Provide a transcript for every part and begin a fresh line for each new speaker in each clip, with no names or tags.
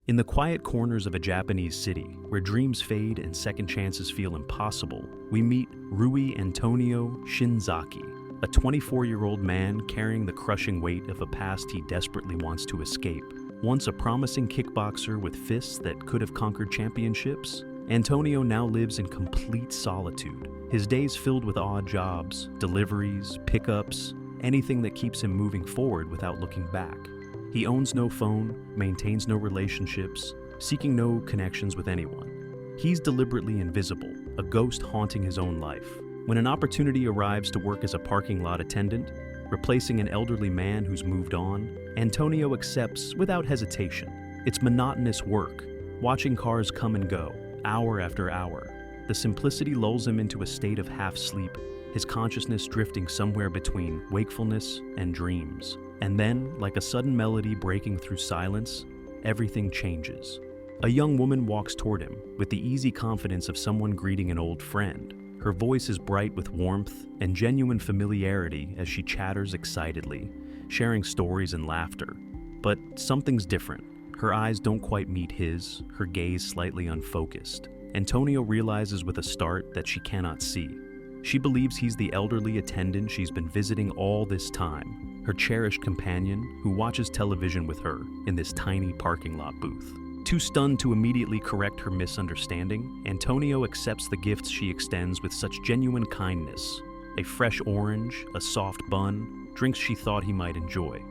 In the quiet corners of a Japanese city, where dreams fade and second chances feel impossible, we meet Rui Antonio Shinzaki, a 24-year-old man carrying the crushing weight of a past he desperately wants to escape. Once a promising kickboxer with fists that could have conquered championships, Antonio now lives in complete solitude. His days filled with odd jobs, deliveries, pickups, anything that keeps him moving forward without looking back. He owns no phone, maintains no relationships, seeking no connections with anyone. He's deliberately invisible, a ghost haunting his own life. When an opportunity arrives to work as a parking lot attendant, replacing an elderly man who's moved on, Antonio accepts without hesitation. It's monotonous work, watching cars come and go, hour after hour. The simplicity lulls him into a state of half-sleep, his consciousness drifting somewhere between wakefulness and dreams. And then, like a sudden melody breaking through silence, everything changes. A young woman walks toward him with the easy confidence of someone greeting an old friend. Her voice is bright with warmth and genuine familiarity as she chatters excitedly, sharing stories and laughter. But something's different. Her eyes don't quite meet his, her gaze slightly unfocused. Antonio realizes with a start that she cannot see. She believes he's the elderly attendant she's been visiting all this time, her cherished companion who watches television with her in this tiny parking lot booth. Too stunned to immediately correct her misunderstanding, Antonio accepts the gifts she extends with such genuine kindness. A fresh orange, a soft bun, drinks she thought he might enjoy.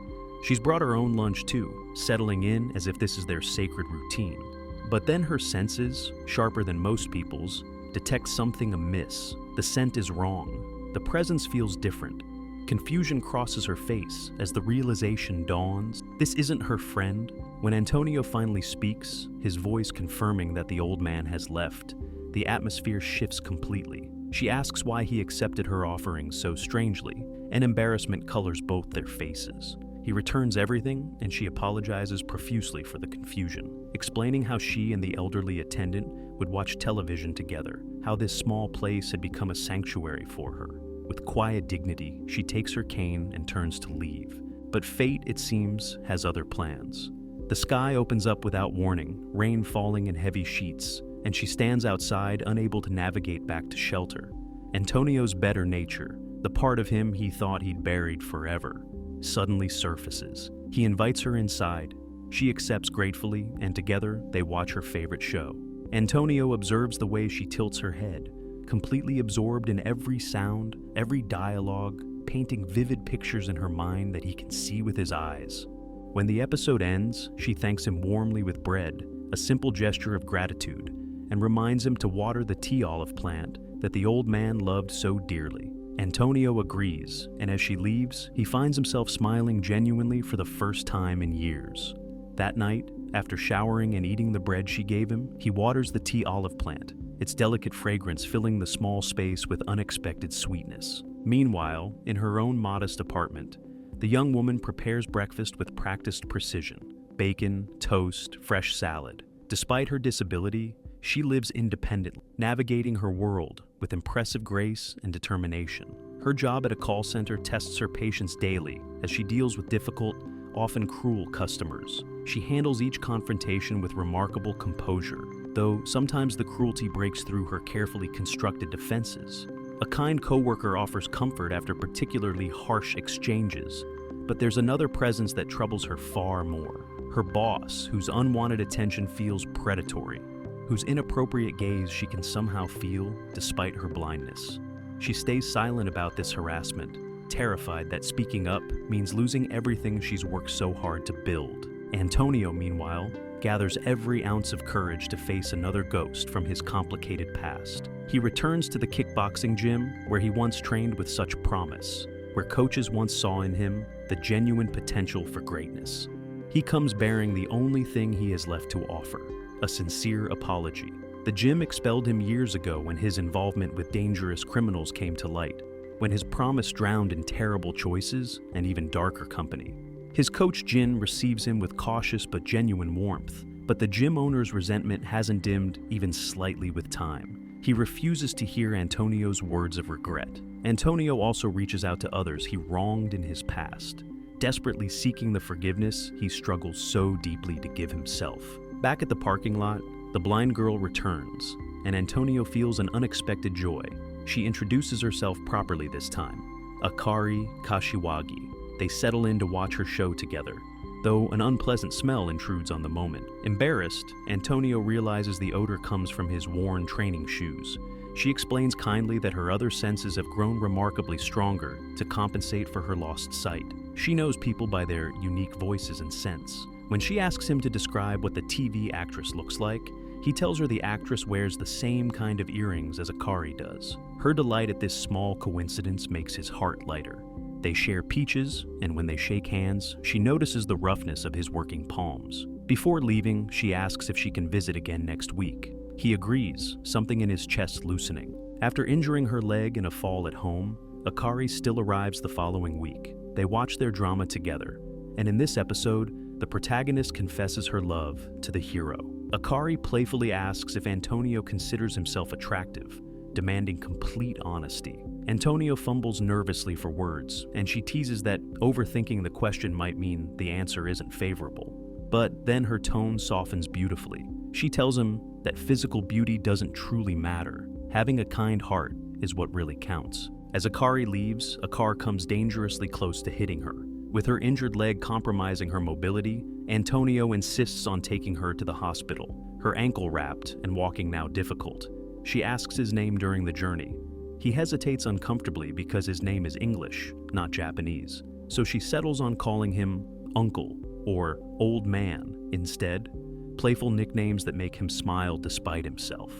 She's brought her own lunch too, settling in as if this is their sacred routine. But then her senses, sharper than most people's, detect something amiss. The scent is wrong. The presence feels different. Confusion crosses her face as the realization dawns. This isn't her friend. When Antonio finally speaks, his voice confirming that the old man has left, the atmosphere shifts completely. She asks why he accepted her offering so strangely, and embarrassment colors both their faces. He returns everything, and she apologizes profusely for the confusion, explaining how she and the elderly attendant would watch television together, how this small place had become a sanctuary for her. With quiet dignity, she takes her cane and turns to leave. But fate, it seems, has other plans. The sky opens up without warning, rain falling in heavy sheets, and she stands outside, unable to navigate back to shelter. Antonio's better nature, the part of him he thought he'd buried forever, suddenly surfaces. He invites her inside. She accepts gratefully, and together they watch her favorite show. Antonio observes the way she tilts her head, completely absorbed in every sound, every dialogue, painting vivid pictures in her mind that he can see with his eyes. When the episode ends, she thanks him warmly with bread, a simple gesture of gratitude, and reminds him to water the tea olive plant that the old man loved so dearly. Antonio agrees, and as she leaves, he finds himself smiling genuinely for the first time in years. That night, after showering and eating the bread she gave him, he waters the tea olive plant, its delicate fragrance filling the small space with unexpected sweetness. Meanwhile, in her own modest apartment, the young woman prepares breakfast with practiced precision: bacon, toast, fresh salad. Despite her disability, she lives independently, navigating her world with impressive grace and determination. Her job at a call center tests her patience daily as she deals with difficult, often cruel customers. She handles each confrontation with remarkable composure, though sometimes the cruelty breaks through her carefully constructed defenses. A kind coworker offers comfort after particularly harsh exchanges, but there's another presence that troubles her far more. Her boss, whose unwanted attention feels predatory, whose inappropriate gaze she can somehow feel despite her blindness. She stays silent about this harassment, terrified that speaking up means losing everything she's worked so hard to build. Antonio, meanwhile, gathers every ounce of courage to face another ghost from his complicated past. He returns to the kickboxing gym where he once trained with such promise, where coaches once saw in him the genuine potential for greatness. He comes bearing the only thing he has left to offer: a sincere apology. The gym expelled him years ago when his involvement with dangerous criminals came to light, when his promise drowned in terrible choices and even darker company. His coach Jin receives him with cautious but genuine warmth, but the gym owner's resentment hasn't dimmed even slightly with time. He refuses to hear Antonio's words of regret. Antonio also reaches out to others he wronged in his past, desperately seeking the forgiveness he struggles so deeply to give himself. Back at the parking lot, the blind girl returns, and Antonio feels an unexpected joy. She introduces herself properly this time, Akari Kashiwagi. They settle in to watch her show together, though an unpleasant smell intrudes on the moment. Embarrassed, Antonio realizes the odor comes from his worn training shoes. She explains kindly that her other senses have grown remarkably stronger to compensate for her lost sight. She knows people by their unique voices and scents. When she asks him to describe what the TV actress looks like, he tells her the actress wears the same kind of earrings as Akari does. Her delight at this small coincidence makes his heart lighter. They share peaches, and when they shake hands, she notices the roughness of his working palms. Before leaving, she asks if she can visit again next week. He agrees, something in his chest loosening. After injuring her leg in a fall at home, Akari still arrives the following week. They watch their drama together, and in this episode, the protagonist confesses her love to the hero. Akari playfully asks if Antonio considers himself attractive, demanding complete honesty. Antonio fumbles nervously for words, and she teases that overthinking the question might mean the answer isn't favorable. But then her tone softens beautifully. She tells him that physical beauty doesn't truly matter. Having a kind heart is what really counts. As Akari leaves, a car comes dangerously close to hitting her. With her injured leg compromising her mobility, Antonio insists on taking her to the hospital, her ankle wrapped and walking now difficult. She asks his name during the journey. He hesitates uncomfortably because his name is English, not Japanese, so she settles on calling him Uncle or Old Man instead, playful nicknames that make him smile despite himself.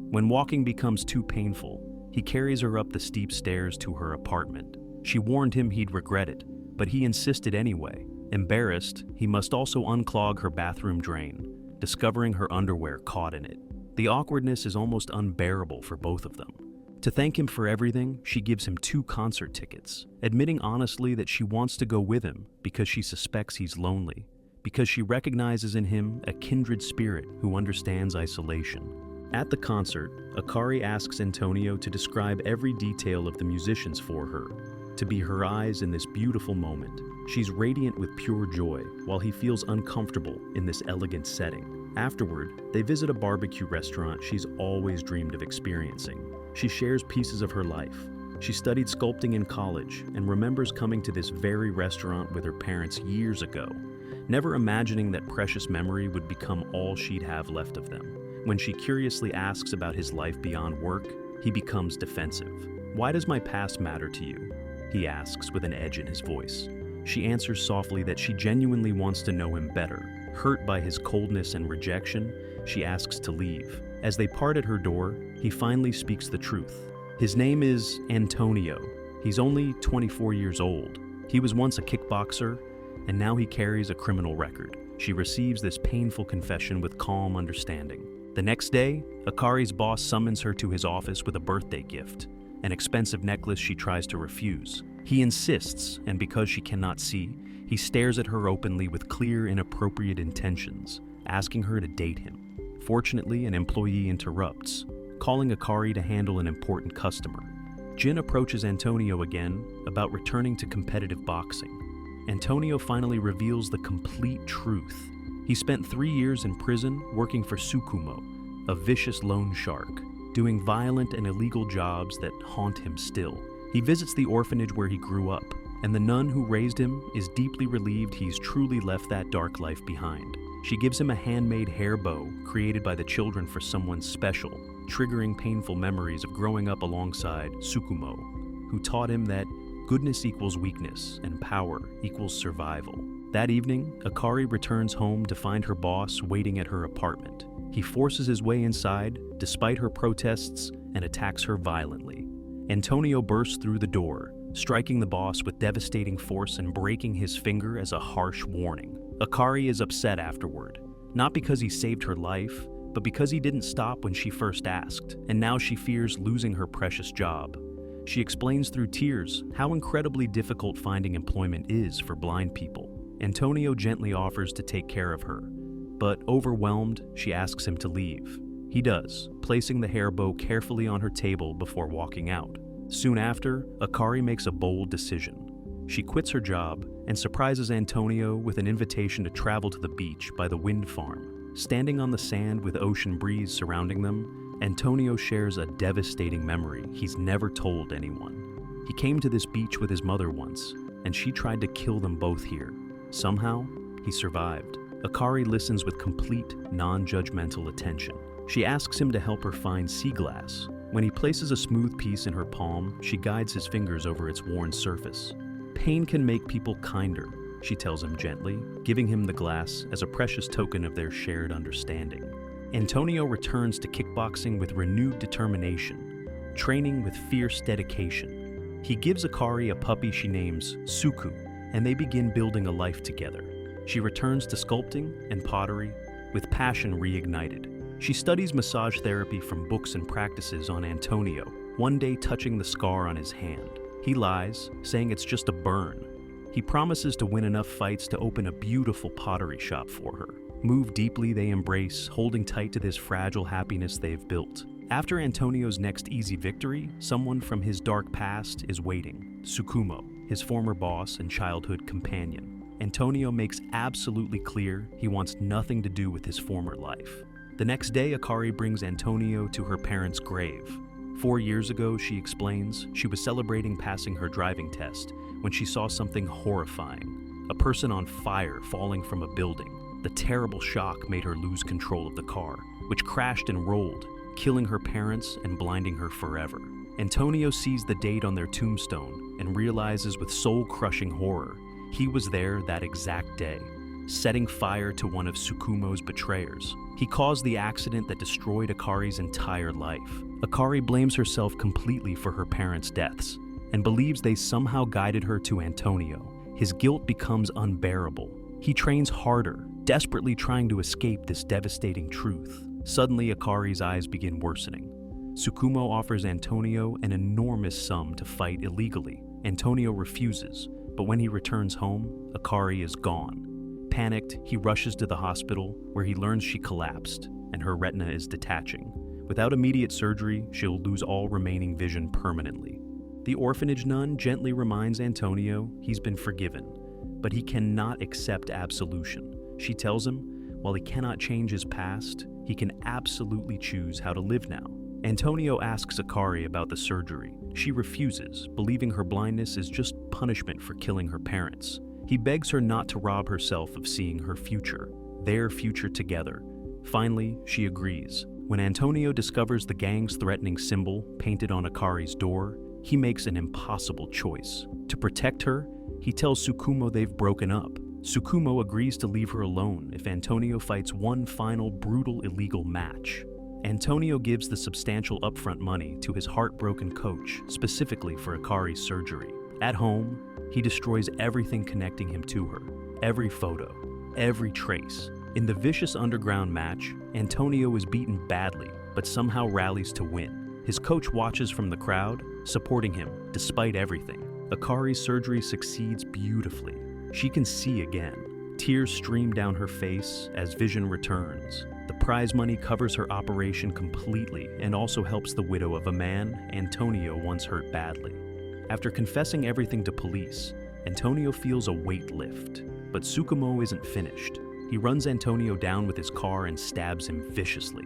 When walking becomes too painful, he carries her up the steep stairs to her apartment. She warned him he'd regret it, but he insisted anyway. Embarrassed, he must also unclog her bathroom drain, discovering her underwear caught in it. The awkwardness is almost unbearable for both of them. To thank him for everything, she gives him 2 concert tickets, admitting honestly that she wants to go with him because she suspects he's lonely, because she recognizes in him a kindred spirit who understands isolation. At the concert, Akari asks Antonio to describe every detail of the musicians for her, to be her eyes in this beautiful moment. She's radiant with pure joy, while he feels uncomfortable in this elegant setting. Afterward, they visit a barbecue restaurant she's always dreamed of experiencing. She shares pieces of her life. She studied sculpting in college and remembers coming to this very restaurant with her parents years ago, never imagining that precious memory would become all she'd have left of them. When she curiously asks about his life beyond work, he becomes defensive. "Why does my past matter to you?" he asks with an edge in his voice. She answers softly that she genuinely wants to know him better. Hurt by his coldness and rejection, she asks to leave. As they part at her door, he finally speaks the truth. His name is Antonio. He's only 24 years old. He was once a kickboxer, and now he carries a criminal record. She receives this painful confession with calm understanding. The next day, Akari's boss summons her to his office with a birthday gift, an expensive necklace she tries to refuse. He insists, and because she cannot see, he stares at her openly with clear, inappropriate intentions, asking her to date him. Fortunately, an employee interrupts, calling Akari to handle an important customer. Jin approaches Antonio again about returning to competitive boxing. Antonio finally reveals the complete truth. He spent 3 years in prison working for Tsukumo, a vicious loan shark, doing violent and illegal jobs that haunt him still. He visits the orphanage where he grew up, and the nun who raised him is deeply relieved he's truly left that dark life behind. She gives him a handmade hair bow created by the children for someone special, triggering painful memories of growing up alongside Tsukumo, who taught him that goodness equals weakness and power equals survival. That evening, Akari returns home to find her boss waiting at her apartment. He forces his way inside, despite her protests, and attacks her violently. Antonio bursts through the door, striking the boss with devastating force and breaking his finger as a harsh warning. Akari is upset afterward, not because he saved her life, but because he didn't stop when she first asked, and now she fears losing her precious job. She explains through tears how incredibly difficult finding employment is for blind people. Antonio gently offers to take care of her, but overwhelmed, she asks him to leave. He does, placing the hair bow carefully on her table before walking out. Soon after, Akari makes a bold decision. She quits her job and surprises Antonio with an invitation to travel to the beach by the wind farm. Standing on the sand with ocean breeze surrounding them, Antonio shares a devastating memory he's never told anyone. He came to this beach with his mother once, and she tried to kill them both here. Somehow, he survived. Akari listens with complete, non-judgmental attention. She asks him to help her find sea glass. When he places a smooth piece in her palm, she guides his fingers over its worn surface. Pain can make people kinder, she tells him gently, giving him the glass as a precious token of their shared understanding. Antonio returns to kickboxing with renewed determination, training with fierce dedication. He gives Akari a puppy she names Suku, and they begin building a life together. She returns to sculpting and pottery, with passion reignited. She studies massage therapy from books and practices on Antonio, one day touching the scar on his hand. He lies, saying it's just a burn. He promises to win enough fights to open a beautiful pottery shop for her. Moved deeply, they embrace, holding tight to this fragile happiness they've built. After Antonio's next easy victory, someone from his dark past is waiting. Tsukumo, his former boss and childhood companion. Antonio makes absolutely clear he wants nothing to do with his former life. The next day, Akari brings Antonio to her parents' grave. 4 years ago, she explains, she was celebrating passing her driving test when she saw something horrifying. A person on fire falling from a building. The terrible shock made her lose control of the car, which crashed and rolled, killing her parents and blinding her forever. Antonio sees the date on their tombstone and realizes with soul-crushing horror he was there that exact day, setting fire to one of Tsukumo's betrayers. He caused the accident that destroyed Akari's entire life. Akari blames herself completely for her parents' deaths and believes they somehow guided her to Antonio. His guilt becomes unbearable. He trains harder, desperately trying to escape this devastating truth. Suddenly, Akari's eyes begin worsening. Tsukumo offers Antonio an enormous sum to fight illegally. Antonio refuses, but when he returns home, Akari is gone. Panicked, he rushes to the hospital, where he learns she collapsed, and her retina is detaching. Without immediate surgery, she'll lose all remaining vision permanently. The orphanage nun gently reminds Antonio he's been forgiven, but he cannot accept absolution. She tells him, while he cannot change his past, he can absolutely choose how to live now. Antonio asks Akari about the surgery. She refuses, believing her blindness is just punishment for killing her parents. He begs her not to rob herself of seeing her future, their future together. Finally, she agrees. When Antonio discovers the gang's threatening symbol painted on Akari's door, he makes an impossible choice. To protect her, he tells Tsukumo they've broken up. Tsukumo agrees to leave her alone if Antonio fights one final brutal illegal match. Antonio gives the substantial upfront money to his heartbroken coach, specifically for Akari's surgery. At home, he destroys everything connecting him to her. Every photo, every trace. In the vicious underground match, Antonio is beaten badly, but somehow rallies to win. His coach watches from the crowd, supporting him despite everything. Akari's surgery succeeds beautifully. She can see again. Tears stream down her face as vision returns. The prize money covers her operation completely and also helps the widow of a man Antonio once hurt badly. After confessing everything to police, Antonio feels a weight lift. But Tsukumo isn't finished. He runs Antonio down with his car and stabs him viciously.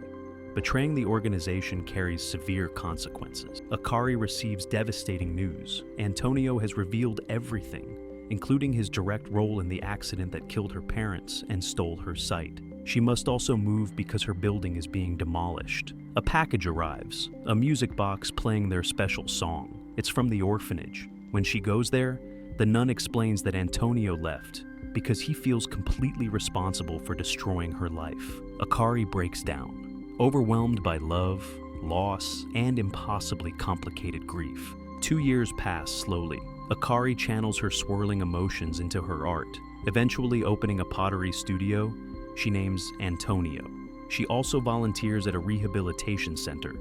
Betraying the organization carries severe consequences. Akari receives devastating news. Antonio has revealed everything, including his direct role in the accident that killed her parents and stole her sight. She must also move because her building is being demolished. A package arrives, a music box playing their special song. It's from the orphanage. When she goes there, the nun explains that Antonio left because he feels completely responsible for destroying her life. Akari breaks down, overwhelmed by love, loss, and impossibly complicated grief. 2 years pass slowly. Akari channels her swirling emotions into her art, eventually opening a pottery studio she names Antonio. She also volunteers at a rehabilitation center,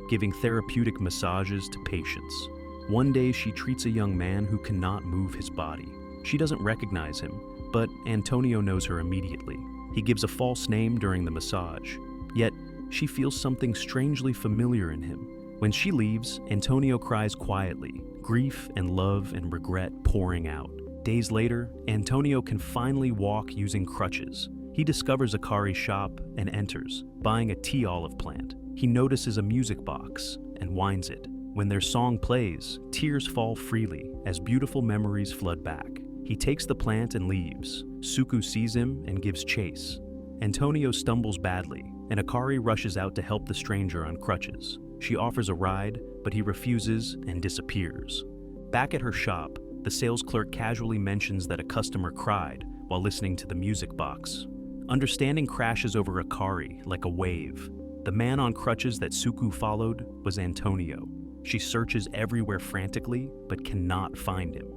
giving therapeutic massages to patients. One day, she treats a young man who cannot move his body. She doesn't recognize him, but Antonio knows her immediately. He gives a false name during the massage, yet she feels something strangely familiar in him. When she leaves, Antonio cries quietly, grief and love and regret pouring out. Days later, Antonio can finally walk using crutches. He discovers Akari's shop and enters, buying a tea olive plant. He notices a music box and winds it. When their song plays, tears fall freely as beautiful memories flood back. He takes the plant and leaves. Suku sees him and gives chase. Antonio stumbles badly, and Akari rushes out to help the stranger on crutches. She offers a ride, but he refuses and disappears. Back at her shop, the sales clerk casually mentions that a customer cried while listening to the music box. Understanding crashes over Akari like a wave. The man on crutches that Suku followed was Antonio. She searches everywhere frantically, but cannot find him.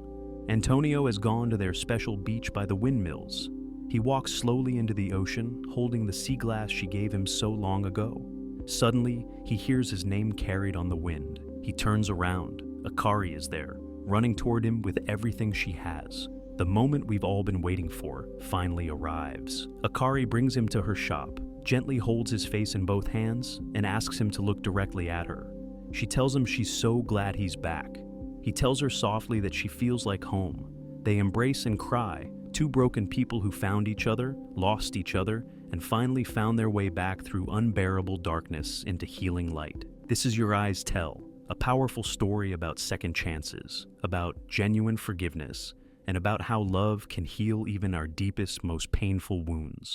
Antonio has gone to their special beach by the windmills. He walks slowly into the ocean, holding the sea glass she gave him so long ago. Suddenly, he hears his name carried on the wind. He turns around. Akari is there, running toward him with everything she has. The moment we've all been waiting for finally arrives. Akari brings him to her shop, gently holds his face in both hands, and asks him to look directly at her. She tells him she's so glad he's back. He tells her softly that she feels like home. They embrace and cry, two broken people who found each other, lost each other, and finally found their way back through unbearable darkness into healing light. This is Your Eyes Tell, a powerful story about second chances, about genuine forgiveness, and about how love can heal even our deepest, most painful wounds.